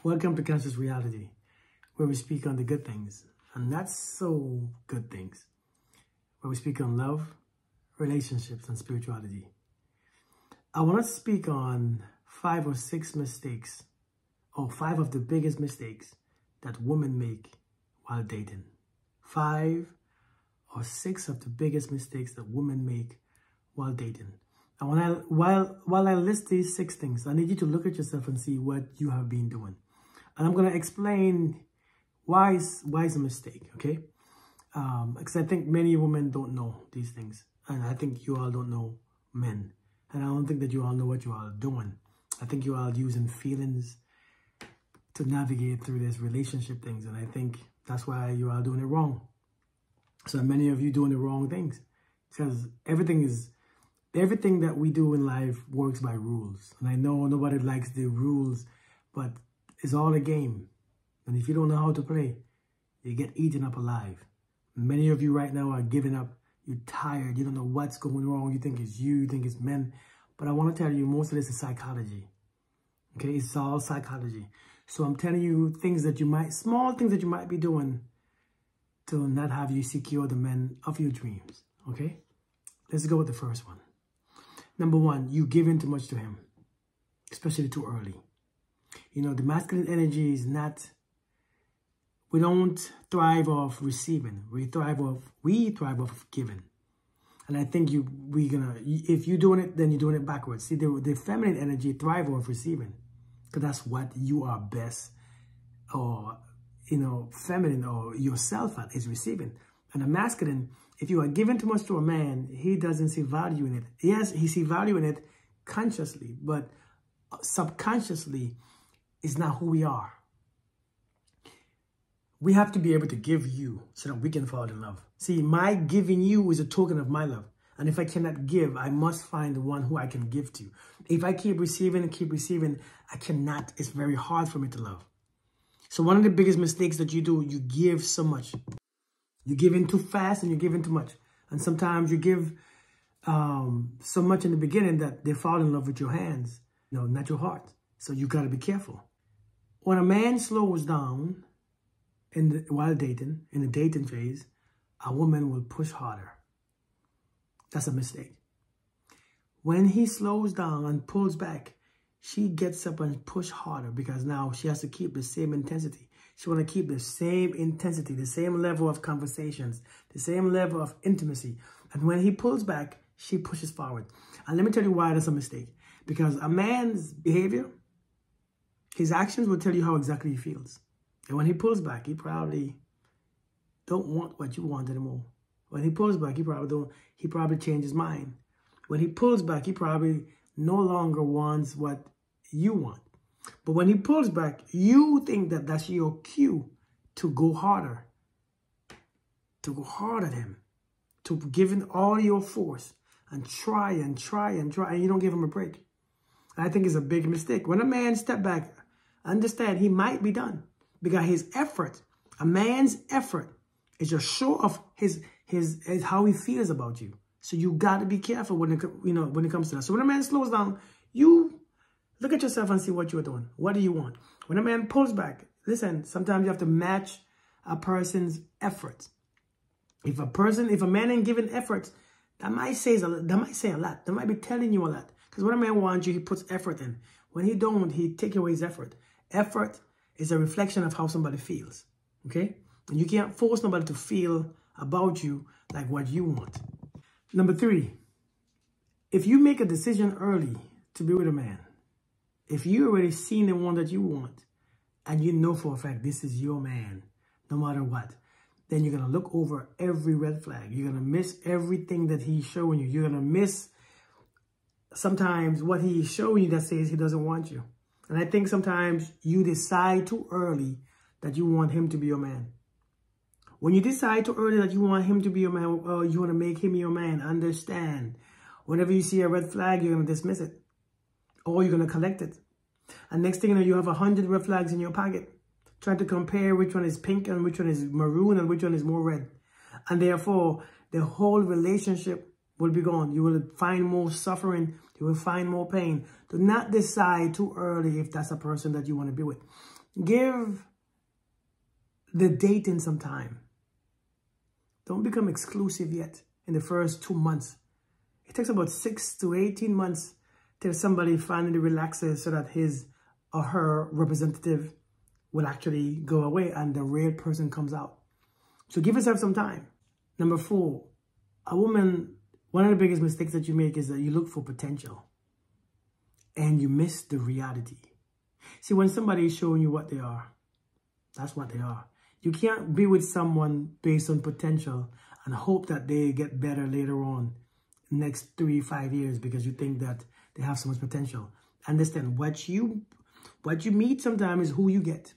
Welcome to Conscious Reality, where we speak on the good things and not so good things, where we speak on love, relationships, and spirituality. I want to speak on 5 or 6 mistakes, or 5 of the biggest mistakes that women make while dating. 5 or 6 of the biggest mistakes that women make while dating. And while I list these 6 things, I need you to look at yourself and see what you have been doing. And I'm going to explain why it's a mistake, okay? Because I think many women don't know these things. And I think you all don't know men. And I don't think that you all know what you all are doing. I think you all are using feelings to navigate through this relationship things. And I think that's why you are doing it wrong. So many of you doing the wrong things. Because everything that we do in life works by rules. And I know nobody likes the rules, but it's all a game. And if you don't know how to play, you get eaten up alive. Many of you right now are giving up. You're tired. You don't know what's going wrong. You think it's you think it's men. But I want to tell you, most of this is psychology. Okay, it's all psychology. So I'm telling you small things that you might be doing to not have you secure the men of your dreams. Okay, let's go with the first one. Number 1, you give in too much to him, especially too early. You know, the masculine energy is not, we don't thrive off receiving. We thrive off giving. And I think if you're doing it, then you're doing it backwards. See, the feminine energy thrive off receiving, because that's what you are best, or, you know, feminine or yourself at, is receiving. And the masculine, if you are giving too much to a man, he doesn't see value in it. Yes, he sees value in it consciously, but subconsciously, it's not who we are. We have to be able to give you so that we can fall in love. See, my giving you is a token of my love. And if I cannot give, I must find the one who I can give to. If I keep receiving, I cannot. It's very hard for me to love. So one of the biggest mistakes that you do, you give so much. You give in too fast and you give in too much. And sometimes you give so much in the beginning that they fall in love with your hands, not your heart. So you got to be careful. When a man slows down while dating, in the dating phase, a woman will push harder. That's a mistake. When he slows down and pulls back, she gets up and push harder, because now she has to keep the same intensity. She want to keep the same intensity, the same level of conversations, the same level of intimacy. And when he pulls back, she pushes forward. And let me tell you why that's a mistake. Because a man's behavior, his actions will tell you how exactly he feels. And when he pulls back, he probably don't want what you want anymore. When he pulls back, he probably changed his mind. When he pulls back, he probably no longer wants what you want. But when he pulls back, you think that that's your cue to go harder. To go hard at him. To give in all your force. And try and try and try. And you don't give him a break. I think it's a big mistake. When a man step back, understand he might be done. Because his effort, a man's effort, is a show of his how he feels about you. So you got to be careful when it comes to that. So when a man slows down, you look at yourself and see what you're doing. What do you want? When a man pulls back, listen, sometimes you have to match a person's efforts. If a man ain't giving efforts, that might say a lot. That might be telling you a lot. Because when a man wants you, he puts effort in. When he don't, he take away his effort. Effort is a reflection of how somebody feels. Okay? And you can't force nobody to feel about you like what you want. Number 3, if you make a decision early to be with a man, if you already seen the one that you want, and you know for a fact this is your man, no matter what, then you're going to look over every red flag. You're going to miss everything that he's showing you. You're going to miss sometimes what he's showing you that says he doesn't want you. And I think sometimes you decide too early that you want him to be your man. When you decide too early that you want him to be your man, or you want to make him your man, understand, whenever you see a red flag, you're going to dismiss it. Or you're going to collect it. And next thing you know, you have 100 red flags in your pocket, trying to compare which one is pink and which one is maroon and which one is more red. And therefore, the whole relationship will be gone. You will find more suffering. You will find more pain. Do not decide too early if that's a person that you want to be with. Give the dating some time. Don't become exclusive yet in the first 2 months. It takes about 6 to 18 months till somebody finally relaxes so that his or her representative will actually go away and the real person comes out. So give yourself some time. Number 4, a woman, one of the biggest mistakes that you make is that you look for potential and you miss the reality. See, when somebody is showing you what they are, that's what they are. You can't be with someone based on potential and hope that they get better later on, next 3-5 years, because you think that they have so much potential. Understand, what you meet sometimes is who you get.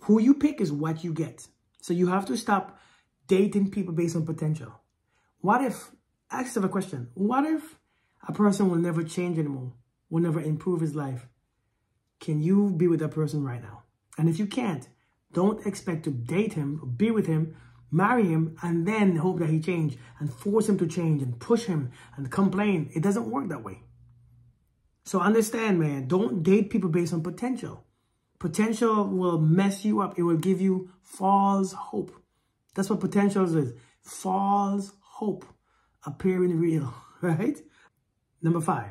Who you pick is what you get. So you have to stop dating people based on potential. What if, ask yourself a question, what if a person will never change anymore, will never improve his life? Can you be with that person right now? And if you can't, don't expect to date him, or be with him, marry him, and then hope that he change and force him to change and push him and complain. It doesn't work that way. So understand, man, don't date people based on potential. Potential will mess you up. It will give you false hope. That's what potential is. False hope appearing real, right? Number 5,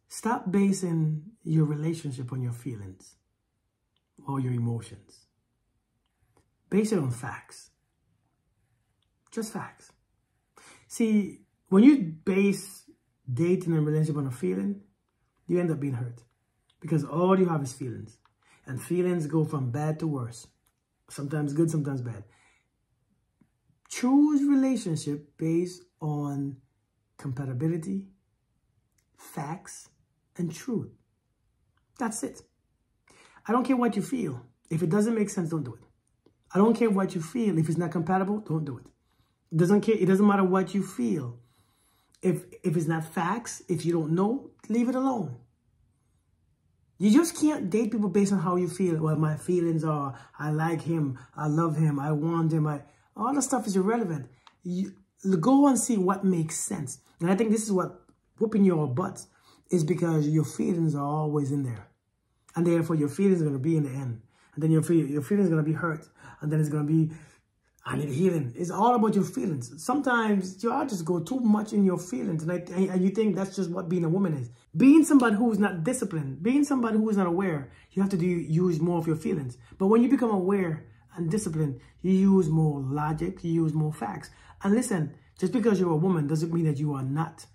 stop basing your relationship on your feelings or your emotions. Base it on facts. Just facts. See, when you base dating and relationship on a feeling, you end up being hurt. Because all you have is feelings. And feelings go from bad to worse. Sometimes good, sometimes bad. Choose relationship based on compatibility, facts, and truth. That's it. I don't care what you feel. If it doesn't make sense, don't do it. I don't care what you feel. If it's not compatible, don't do it. It doesn't matter what you feel. If it's not facts, if you don't know, leave it alone. You just can't date people based on how you feel. Well, my feelings are, I like him, I love him, I want him. All that stuff is irrelevant. You go and see what makes sense. And I think this is what whooping your butts is, because your feelings are always in there. And therefore, your feelings are going to be in the end. And then your feelings are going to be hurt. And then it's going to be, I need healing. It's all about your feelings. Sometimes you just go too much in your feelings. And you think that's just what being a woman is. Being somebody who is not disciplined, being somebody who is not aware, you have to use more of your feelings. But when you become aware and disciplined, you use more logic, you use more facts. And listen, just because you're a woman doesn't mean that you are not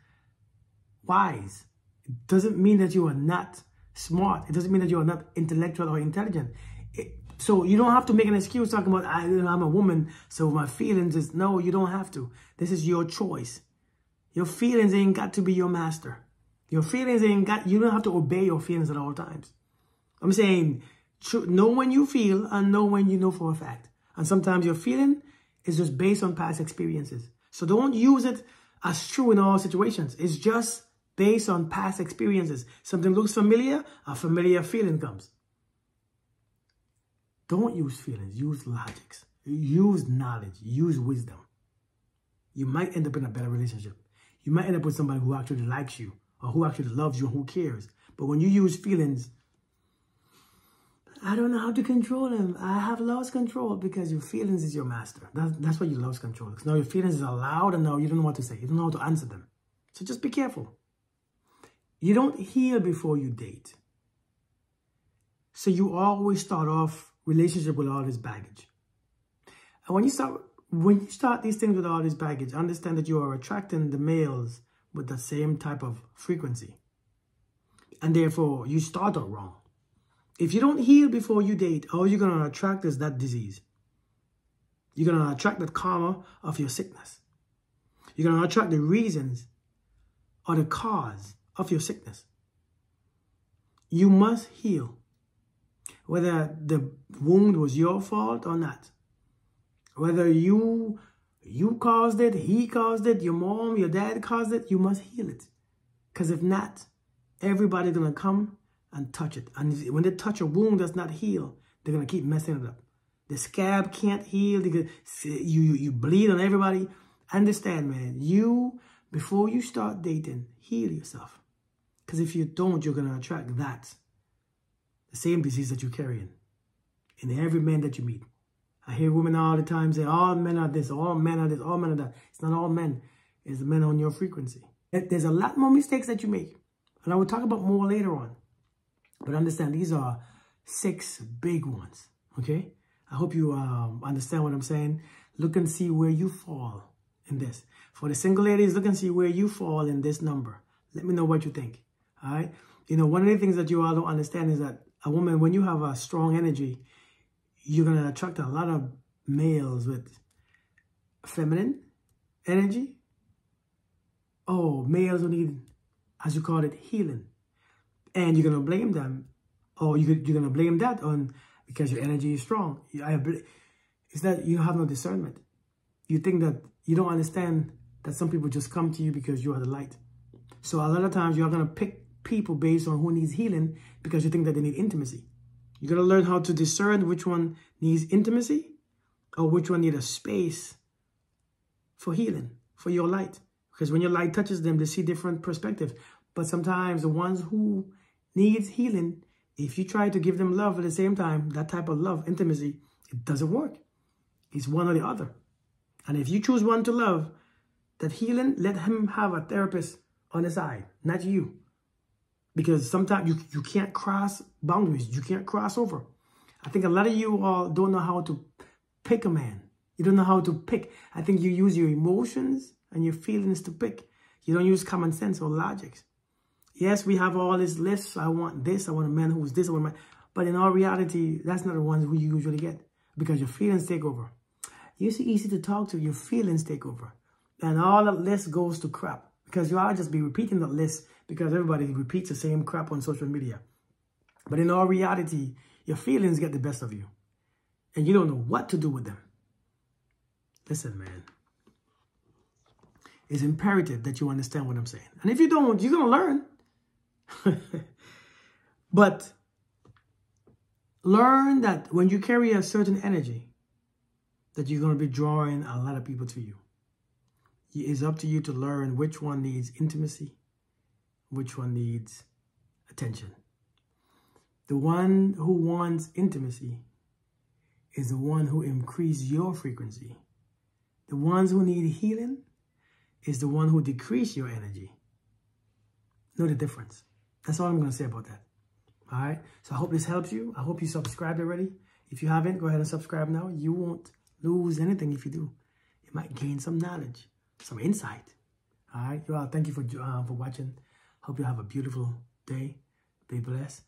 wise. It doesn't mean that you are not smart. It doesn't mean that you are not intellectual or intelligent. So you don't have to make an excuse talking about, I'm a woman, so my feelings is, no, you don't have to. This is your choice. Your feelings ain't got to be your master. Your feelings you don't have to obey your feelings at all times. I'm saying, know when you feel and know when you know for a fact. And sometimes your feeling is just based on past experiences. So don't use it as true in all situations. It's just based on past experiences. Something looks familiar, a familiar feeling comes. Don't use feelings, use logics, use knowledge, use wisdom. You might end up in a better relationship. You might end up with somebody who actually likes you or who actually loves you and who cares. But when you use feelings, I don't know how to control them. I have lost control, because your feelings is your master. That's why you lost control. Because now your feelings are loud and now you don't know what to say. You don't know how to answer them. So just be careful. You don't heal before you date. So you always start off relationship with all this baggage. And when you start these things with all this baggage, understand that you are attracting the males with the same type of frequency. And therefore, you start out wrong. If you don't heal before you date, all you're going to attract is that disease. You're going to attract the karma of your sickness. You're going to attract the reasons or the cause of your sickness. You must heal. Whether the wound was your fault or not. Whether you caused it, he caused it, your mom, your dad caused it, you must heal it. Because if not, everybody's going to come and touch it. And when they touch a wound that's not healed, they're going to keep messing it up. The scab can't heal. You bleed on everybody. Understand, man, before you start dating, heal yourself. Because if you don't, you're going to attract that. the same disease that you're carrying in every man that you meet. I hear women all the time say, all men are this, all men are this, all men are that. It's not all men. It's the men on your frequency. There's a lot more mistakes that you make. And I will talk about more later on. But understand, these are 6 big ones, okay? I hope you understand what I'm saying. Look and see where you fall in this. For the single ladies, look and see where you fall in this number. Let me know what you think, all right? You know, one of the things that you all don't understand is that a woman, when you have a strong energy, you're going to attract a lot of males with feminine energy. Oh, males who need, as you call it, healing. And you're going to blame them, or you're going to blame that on because your energy is strong. It's that you have no discernment. You think that you don't understand that some people just come to you because you are the light. So a lot of times you're going to pick people based on who needs healing because you think that they need intimacy. You got to learn how to discern which one needs intimacy or which one needs a space for healing, for your light. Because when your light touches them, they see different perspectives. But sometimes the ones who needs healing, if you try to give them love at the same time, that type of love, intimacy, it doesn't work. It's one or the other. And if you choose one to love, that healing, let him have a therapist on the side, not you. Because sometimes you can't cross boundaries. You can't cross over. I think a lot of you all don't know how to pick a man. You don't know how to pick. I think you use your emotions and your feelings to pick. You don't use common sense or logic. Yes, we have all this list. I want this. I want a man who's this. I want a man. But in all reality, that's not the ones who you usually get because your feelings take over. You're so easy to talk to. Your feelings take over. And all that list goes to crap because you all just be repeating the list because everybody repeats the same crap on social media. But in all reality, your feelings get the best of you. And you don't know what to do with them. Listen, man. It's imperative that you understand what I'm saying. And if you don't, you're going to learn. But learn that when you carry a certain energy, that you're going to be drawing a lot of people to you. It's up to you to learn which one needs intimacy, which one needs attention. The one who wants intimacy is the one who increases your frequency. The ones who need healing is the one who decrease your energy. Know the difference. That's all I'm going to say about that. All right? So I hope this helps you. I hope you subscribed already. If you haven't, go ahead and subscribe now. You won't lose anything if you do. You might gain some knowledge, some insight. All right? You all, thank you for watching. Hope you have a beautiful day. Be blessed.